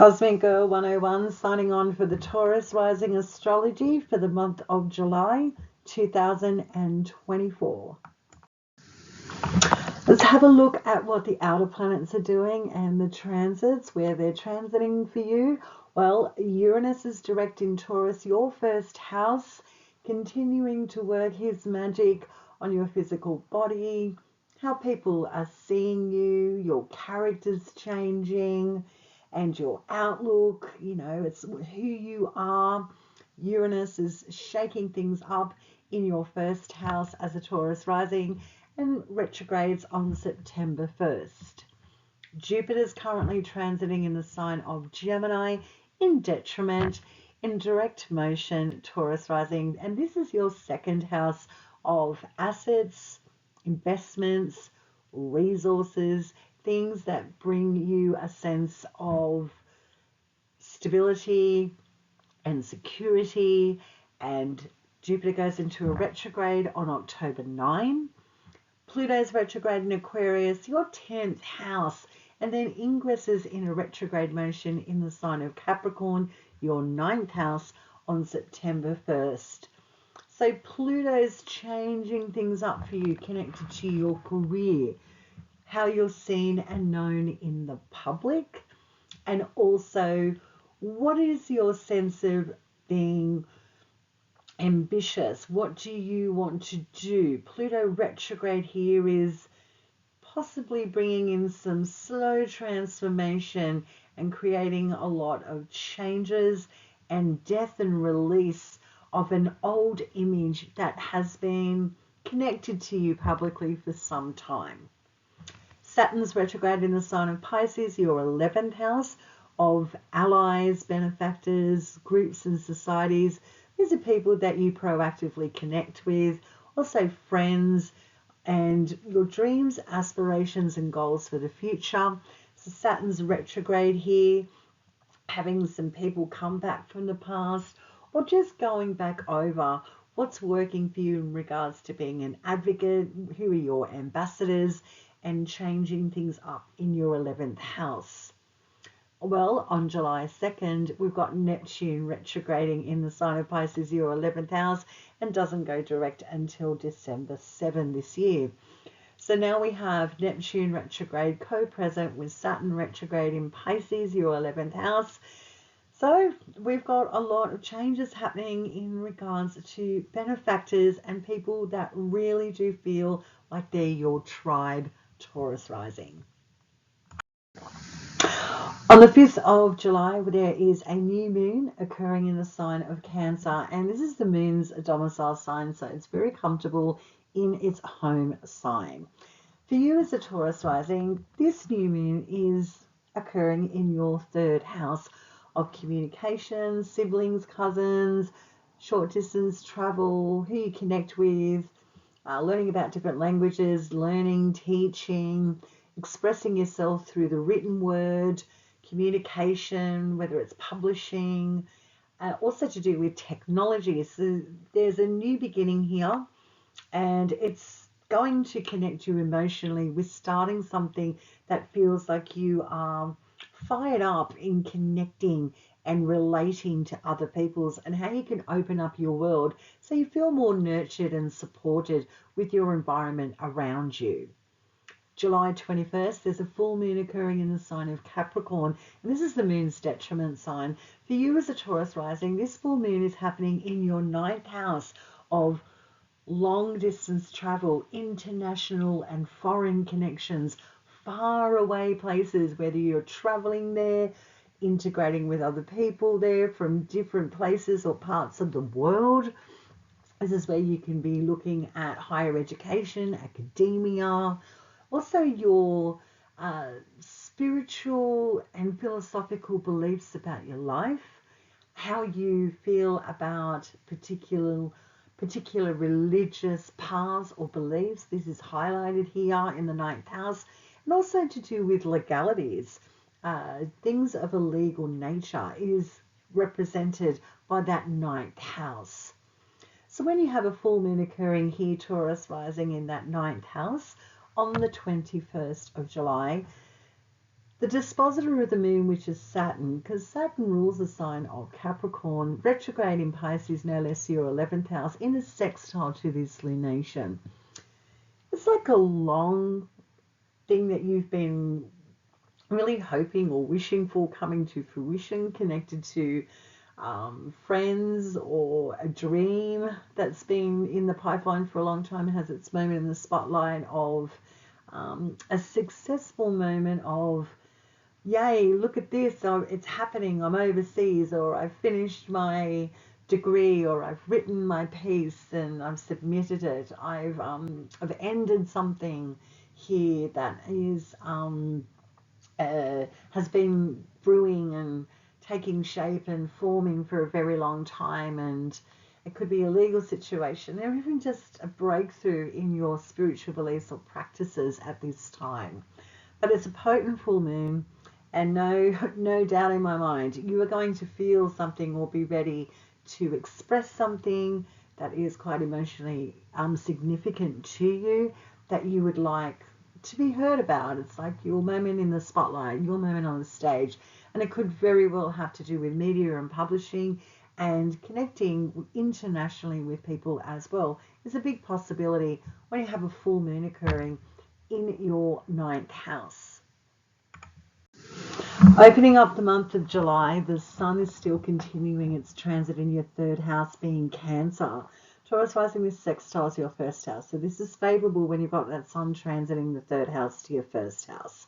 Cosmic Girl 101 signing on for the Taurus Rising Astrology for the month of July 2024. Let's have a look at what the outer planets are doing and the transits, where they're transiting for you. Well, Uranus is direct in Taurus, your first house, continuing to work his magic on your physical body, how people are seeing you, your character's changing, and your outlook. It's who you are. Uranus is shaking things up in your first house as a Taurus rising and retrogrades on September 1st. Jupiter is currently transiting in the sign of Gemini in detriment, in direct motion, Taurus rising, and this is your second house of assets, investments, resources, things that bring you a sense of stability and security. And Jupiter goes into a retrograde on October 9. Pluto's retrograde in Aquarius, your 10th house, and then ingresses in a retrograde motion in the sign of Capricorn, your 9th house, on September 1st. So Pluto's changing things up for you, connected to your career, how you're seen and known in the public, and also what is your sense of being ambitious? What do you want to do? Pluto retrograde here is possibly bringing in some slow transformation and creating a lot of changes and death and release of an old image that has been connected to you publicly for some time. Saturn's retrograde in the sign of Pisces, your 11th house, of allies, benefactors, groups and societies. These are people that you proactively connect with, also friends, and your dreams, aspirations and goals for the future. So Saturn's retrograde here, having some people come back from the past, or just going back over what's working for you in regards to being an advocate, who are your ambassadors, and changing things up in your 11th house. Well, on July 2nd, we've got Neptune retrograding in the sign of Pisces, your 11th house, and doesn't go direct until December 7 this year. So now we have Neptune retrograde co-present with Saturn retrograde in Pisces, your 11th house. So we've got a lot of changes happening in regards to benefactors and people that really do feel like they're your tribe, Taurus rising. On the 5th of July, there is a new moon occurring in the sign of Cancer, and this is the moon's domicile sign, so it's very comfortable in its home sign. For you as a Taurus rising, this new moon is occurring in your 3rd house of communication, siblings, cousins, short distance travel, who you connect with, learning about different languages, learning, teaching, expressing yourself through the written word, communication, whether it's publishing, also to do with technology. So there's a new beginning here, and it's going to connect you emotionally with starting something that feels like you are fired up in connecting and relating to other people's, and how you can open up your world so you feel more nurtured and supported with your environment around you. July 21st, there's a full moon occurring in the sign of Capricorn, and this is the moon's detriment sign. For you as a Taurus rising, this full moon is happening in your 9th house of long distance travel, international and foreign connections, far away places, whether you're traveling there, integrating with other people there from different places or parts of the world. This is where you can be looking at higher education, academia, also your spiritual and philosophical beliefs about your life, how you feel about particular religious paths or beliefs. This is highlighted here in the 9th house, and also to do with legalities. Things of a legal nature is represented by that 9th house. So when you have a full moon occurring here, Taurus rising in that 9th house on the 21st of July, The dispositor of the moon, which is Saturn, because Saturn rules the sign of Capricorn, retrograde in Pisces, no less your 11th house, in a sextile to this lunation. It's like a long thing that you've been really hoping or wishing for coming to fruition, connected to friends or a dream that's been in the pipeline for a long time, has its moment in the spotlight of a successful moment of, yay, look at this, oh, it's happening, I'm overseas, or I've finished my degree, or I've written my piece and I've submitted it, I've ended something here that is has been brewing and taking shape and forming for a very long time, and it could be a legal situation or even just a breakthrough in your spiritual beliefs or practices at this time. But it's a potent full moon, and no doubt in my mind you are going to feel something or be ready to express something that is quite emotionally significant to you, that you would like to be heard about. It's like your moment in the spotlight, your moment on the stage, and it could very well have to do with media and publishing, and connecting internationally with people as well is a big possibility when you have a full moon occurring in your 9th house. Opening up the month of July, the sun is still continuing its transit in your 3rd house, being Cancer. Taurus rising with sextiles your 1st house. So this is favourable when you've got that sun transiting the 3rd house to your 1st house.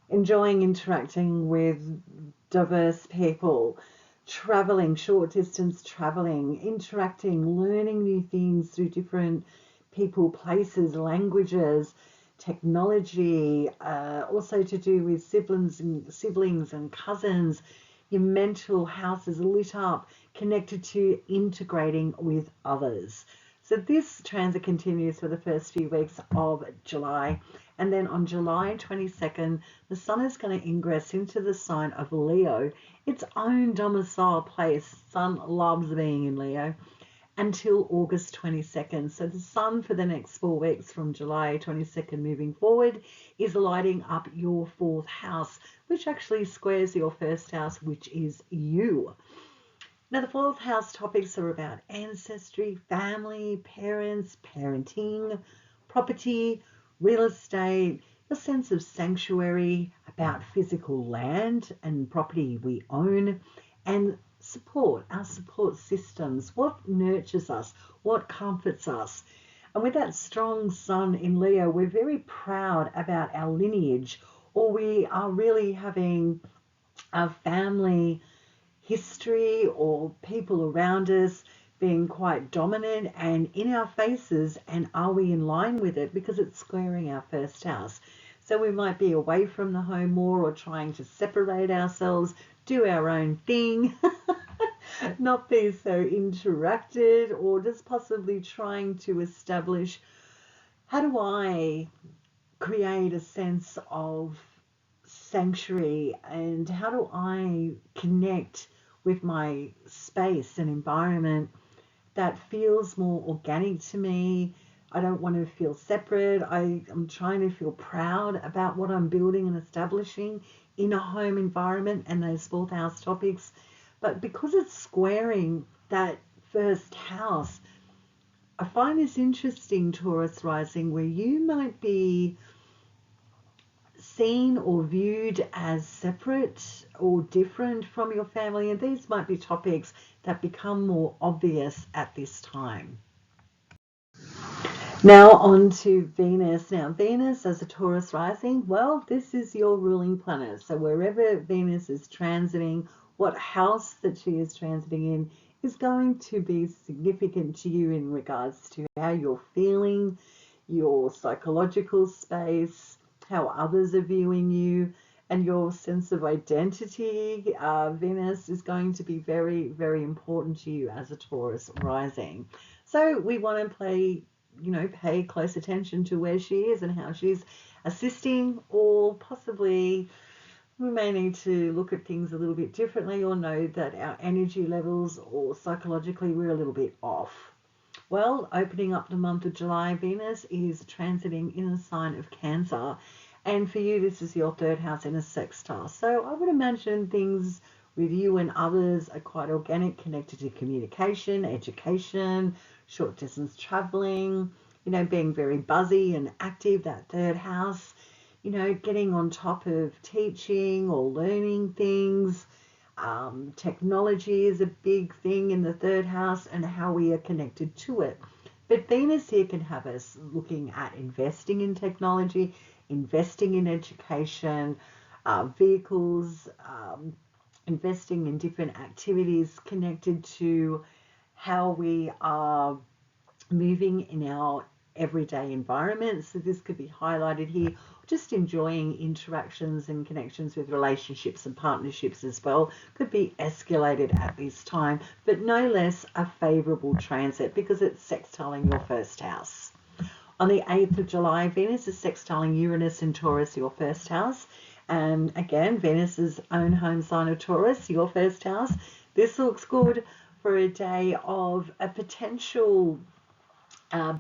Enjoying interacting with diverse people, travelling, short distance travelling, interacting, learning new things through different people, places, languages, technology, also to do with siblings and cousins. Your mental house is lit up, connected to integrating with others. So this transit continues for the first few weeks of July, and then on July 22nd, the sun is going to ingress into the sign of Leo, its own domicile place. Sun loves being in Leo, until August 22nd. So the sun for the next 4 weeks from July 22nd moving forward is lighting up your 4th house, which actually squares your 1st house, which is you. Now, the 4th house topics are about ancestry, family, parents, parenting, property, real estate, your sense of sanctuary, about physical land and property we own, and support, our support systems, what nurtures us, what comforts us. And with that strong sun in Leo, we're very proud about our lineage, or we are really having our family history or people around us being quite dominant and in our faces, and are we in line with it, because it's squaring our 1st house. So we might be away from the home more, or trying to separate ourselves, do our own thing, not be so interacted, or just possibly trying to establish, how do I create a sense of sanctuary, and how do I connect with my space and environment that feels more organic to me. I don't want to feel separate. I'm trying to feel proud about what I'm building and establishing in a home environment, and those 4th house topics. But because it's squaring that 1st house, I find this interesting, Taurus rising, where you might be seen or viewed as separate or different from your family, and these might be topics that become more obvious at this time. Now on to Venus. Now Venus as a Taurus rising, well, this is your ruling planet. So wherever Venus is transiting, what house that she is transiting in is going to be significant to you in regards to how you're feeling, your psychological space, how others are viewing you, and your sense of identity. Venus is going to be very, very important to you as a Taurus rising. So we want to pay close attention to where she is and how she's assisting, or possibly we may need to look at things a little bit differently, or know that our energy levels or psychologically we're a little bit off. Well, opening up the month of July, Venus is transiting in the sign of Cancer, And for you, this is your third house in a sextile. So I would imagine things with you and others are quite organic, connected to communication, education, short distance traveling, being very buzzy and active, that third house, getting on top of teaching or learning things. Technology is a big thing in the third house and how we are connected to it. But Venus here can have us looking at investing in technology, investing in education, vehicles, investing in different activities connected to how we are moving in our everyday environment. So this could be highlighted here. Just enjoying interactions and connections with relationships and partnerships as well could be escalated at this time, but no less a favorable transit because it's sextiling your first house. On the 8th of July, Venus is sextiling Uranus in Taurus, your first house. And again, Venus's own home sign of Taurus, your first house. This looks good for a day of a potential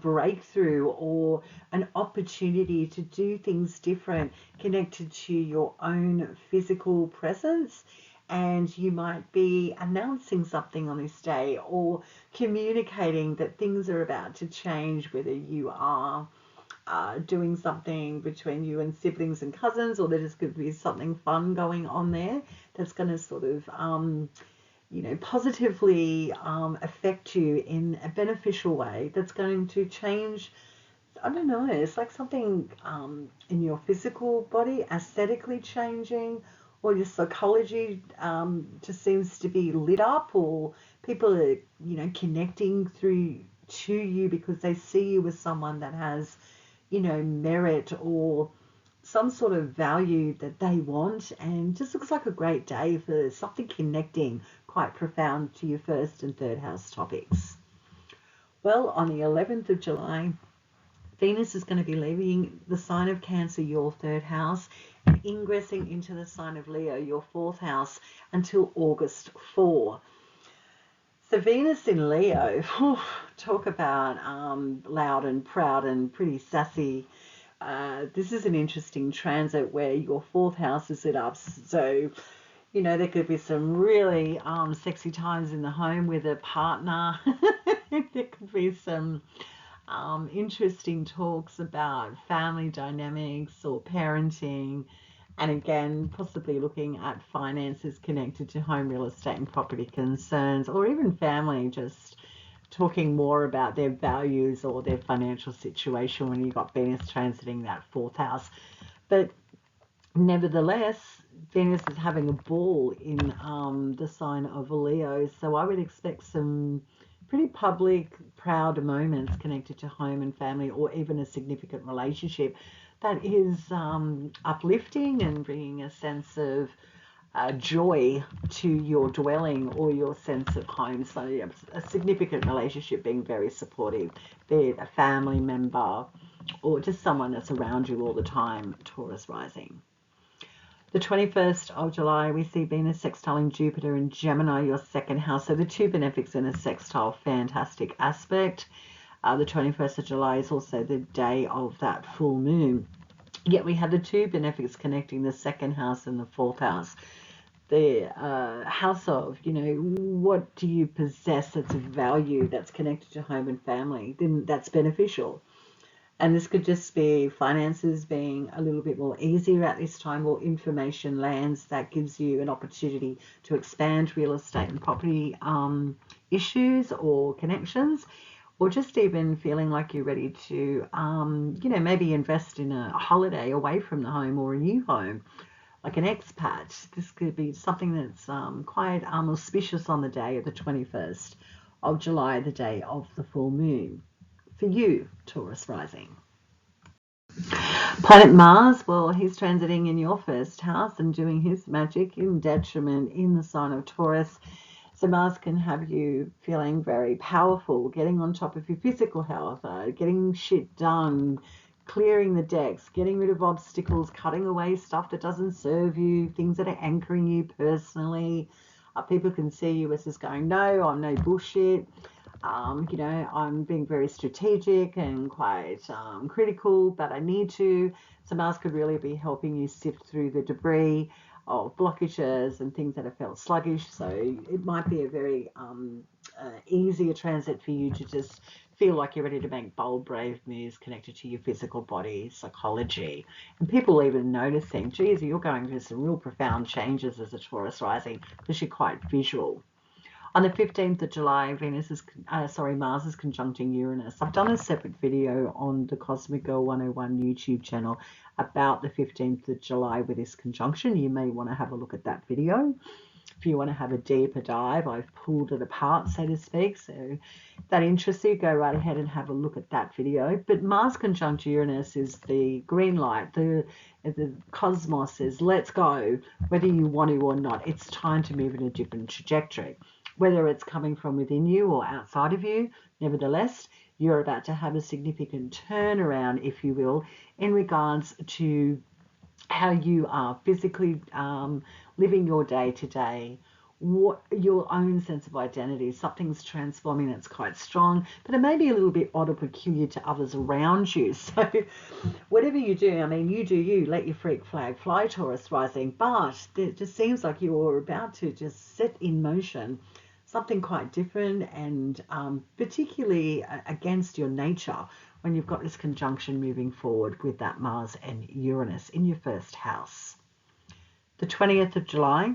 breakthrough or an opportunity to do things different connected to your own physical presence. And you might be announcing something on this day or communicating that things are about to change, whether you are doing something between you and siblings and cousins, or there just could be something fun going on there that's going to sort of positively affect you in a beneficial way that's going to change. I don't know, it's like something in your physical body aesthetically changing, or your psychology just seems to be lit up, or people are connecting through to you because they see you as someone that has merit or some sort of value that they want, and just looks like a great day for something connecting quite profound to your first and third house topics. Well, on the 11th of July, Venus is going to be leaving the sign of Cancer, your third house, and ingressing into the sign of Leo, your fourth house, until August 4. So Venus in Leo, talk about loud and proud and pretty sassy. This is an interesting transit where your fourth house is lit up. So, there could be some really sexy times in the home with a partner. There could be some interesting talks about family dynamics or parenting. And again, possibly looking at finances connected to home, real estate and property concerns, or even family, just talking more about their values or their financial situation when you've got Venus transiting that fourth house. But nevertheless, Venus is having a ball in the sign of Leo. So I would expect some pretty public, proud moments connected to home and family, or even a significant relationship that is uplifting and bringing a sense of joy to your dwelling or your sense of home. So yeah, a significant relationship being very supportive, be it a family member or just someone that's around you all the time, Taurus rising. The 21st of July, we see Venus sextiling Jupiter in Gemini, your second house. So the two benefics in a sextile, fantastic aspect. The 21st of July is also the day of that full moon. Yet we have the two benefics connecting the second house and the fourth house. The house of, what do you possess that's of value, that's connected to home and family, then that's beneficial. And this could just be finances being a little bit more easier at this time, or information lands that gives you an opportunity to expand real estate and property issues or connections, or just even feeling like you're ready to, maybe invest in a holiday away from the home or a new home, like an expat. This could be something that's quite auspicious on the day of the 21st of July, the day of the full moon. For you, Taurus rising. Planet Mars, well, he's transiting in your first house and doing his magic in detriment in the sign of Taurus. So Mars can have you feeling very powerful, getting on top of your physical health, getting shit done, clearing the decks, getting rid of obstacles, cutting away stuff that doesn't serve you, things that are anchoring you personally. People can see you as just going, no, I'm no bullshit. You know, I'm being very strategic and quite critical, but I need to. So Mars could really be helping you sift through the debris of blockages and things that have felt sluggish. So it might be a very easier transit for you to just feel like you're ready to make bold, brave moves connected to your physical body, psychology. And people even noticing, geez, you're going through some real profound changes as a Taurus rising because you're quite visual. On the 15th of July, Mars is conjuncting Uranus. I've done a separate video on the Cosmic Girl 101 YouTube channel about the 15th of July with this conjunction. You may want to have a look at that video. If you want to have a deeper dive, I've pulled it apart, so to speak. So if that interests you, go right ahead and have a look at that video. But Mars conjunct Uranus is the green light. The cosmos says, let's go, whether you want to or not. It's time to move in a different trajectory. Whether it's coming from within you or outside of you, nevertheless, you're about to have a significant turnaround, if you will, in regards to how you are physically living your day to day, what your own sense of identity. Something's transforming that's quite strong, but it may be a little bit odd or peculiar to others around you. So whatever you do, I mean, you do you, let your freak flag fly, Taurus rising, but it just seems like you're about to just set in motion something quite different and particularly against your nature when you've got this conjunction moving forward with that Mars and Uranus in your first house. The 20th of July,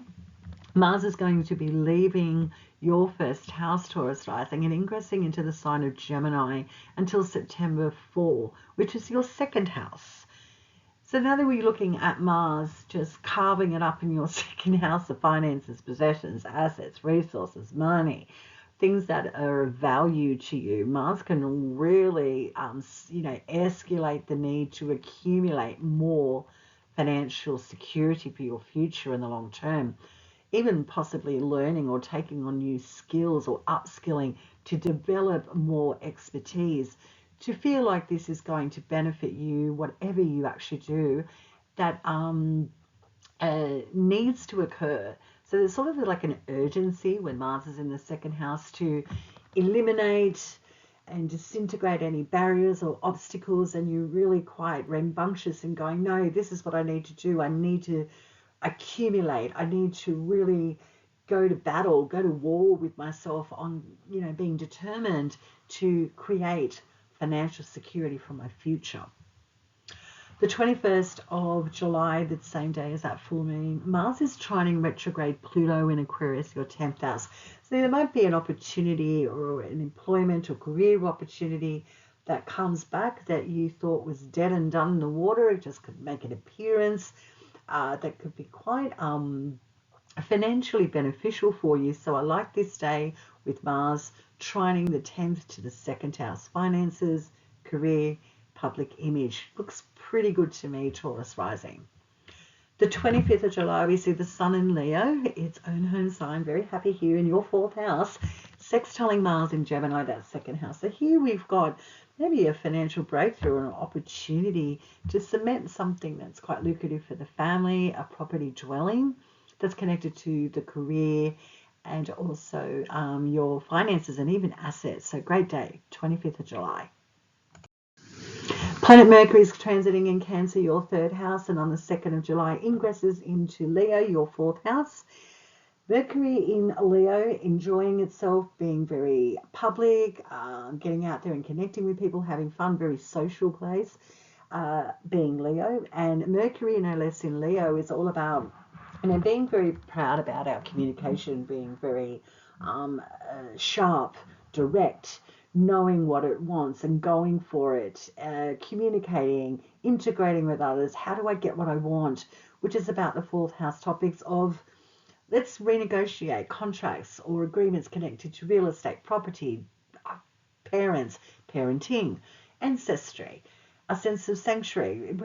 Mars is going to be leaving your first house, Taurus rising, and ingressing into the sign of Gemini until September 4, which is your second house. So now that we're looking at Mars just carving it up in your second house of finances, possessions, assets, resources, money, things that are of value to you, Mars can really, escalate the need to accumulate more financial security for your future in the long term. Even possibly learning or taking on new skills or upskilling to develop more expertise, to feel like this is going to benefit you, whatever you actually do, that needs to occur. So there's sort of like an urgency when Mars is in the second house to eliminate and disintegrate any barriers or obstacles, and you're really quite rambunctious in going, no, this is what I need to do. I need to accumulate. I need to really go to battle, go to war with myself on, being determined to create financial security for my future. The 21st of July, the same day as that full moon, Mars is trining retrograde Pluto in Aquarius, your 10th house. So there might be an opportunity or an employment or career opportunity that comes back that you thought was dead and done in the water. It just could make an appearance. That could be quite financially beneficial for you. So I like this day with Mars trining the 10th to the second house. Finances, career, public image. Looks pretty good to me, Taurus rising. The 25th of July, we see the Sun in Leo, its own home sign. Very happy here in your fourth house. Sextiling Mars in Gemini, that second house. So here we've got maybe a financial breakthrough or an opportunity to cement something that's quite lucrative for the family, a property dwelling that's connected to the career and also your finances and even assets. So great day, 25th of July. Planet Mercury is transiting in Cancer, your third house, and on the 2nd of July ingresses into Leo, your fourth house. Mercury in Leo, enjoying itself, being very public, getting out there and connecting with people, having fun, very social place, being Leo. And Mercury, no less, in Leo is all about being very proud about our communication, being very sharp, direct, knowing what it wants and going for it, communicating, integrating with others. How do I get what I want? Which is about the fourth house topics of let's renegotiate contracts or agreements connected to real estate, property, parents, parenting, ancestry, a sense of sanctuary.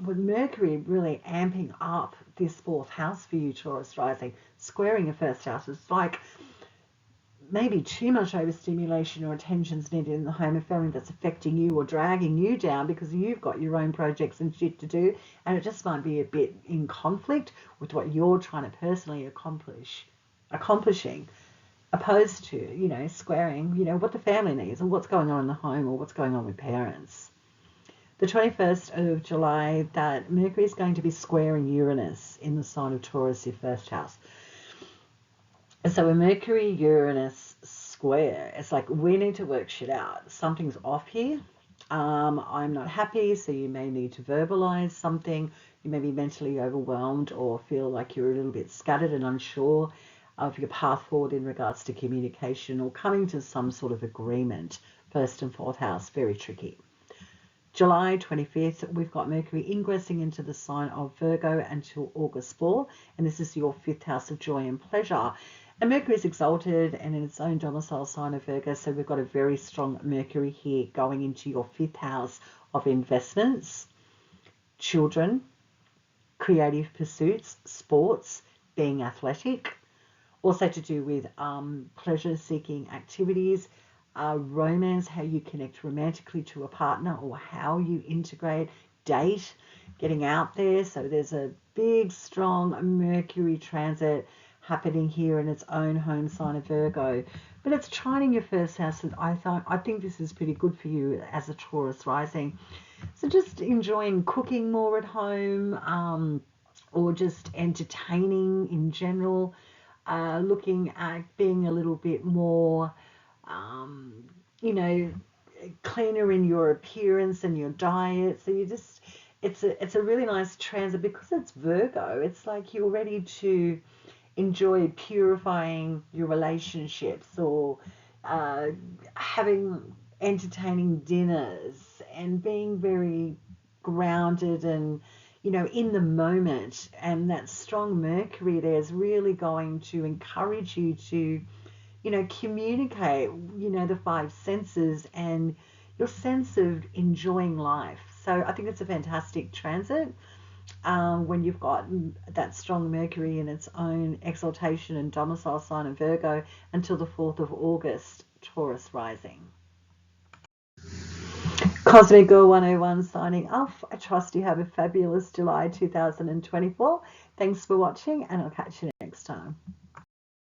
With Mercury really amping up this fourth house for you, Taurus rising, squaring your first house. It's like maybe too much overstimulation or attention's needed in the home and family that's affecting you or dragging you down because you've got your own projects and shit to do, and it just might be a bit in conflict with what you're trying to personally accomplishing. opposed to, squaring, what the family needs or what's going on in the home or what's going on with parents. The 21st of July, that Mercury is going to be squaring Uranus in the sign of Taurus, your first house. So a Mercury-Uranus square, it's like we need to work shit out. Something's off here. I'm not happy, so you may need to verbalize something. You may be mentally overwhelmed or feel like you're a little bit scattered and unsure of your path forward in regards to communication or coming to some sort of agreement. First and fourth house, very tricky. July 25th, we've got Mercury ingressing into the sign of Virgo until August 4, and this is your fifth house of joy and pleasure. And Mercury is exalted and in its own domicile sign of Virgo, so we've got a very strong Mercury here going into your fifth house of investments, children, creative pursuits, sports, being athletic, also to do with pleasure-seeking activities, romance, how you connect romantically to a partner or how you integrate, date, getting out there. So there's a big, strong Mercury transit happening here in its own home sign of Virgo. But it's trining your first house, and I think this is pretty good for you as a Taurus rising. So just enjoying cooking more at home, or just entertaining in general, looking at being a little bit more you know, cleaner in your appearance and your diet. So it's a really nice transit because it's Virgo. It's like you're ready to enjoy purifying your relationships or having entertaining dinners and being very grounded and in the moment. And that strong Mercury there is really going to encourage you to communicate, the five senses and your sense of enjoying life. So I think it's a fantastic transit when you've got that strong Mercury in its own exaltation and domicile sign of Virgo until the 4th of August, Taurus rising. Cosmic Girl 101 signing off. I trust you have a fabulous July 2024. Thanks for watching, and I'll catch you next time.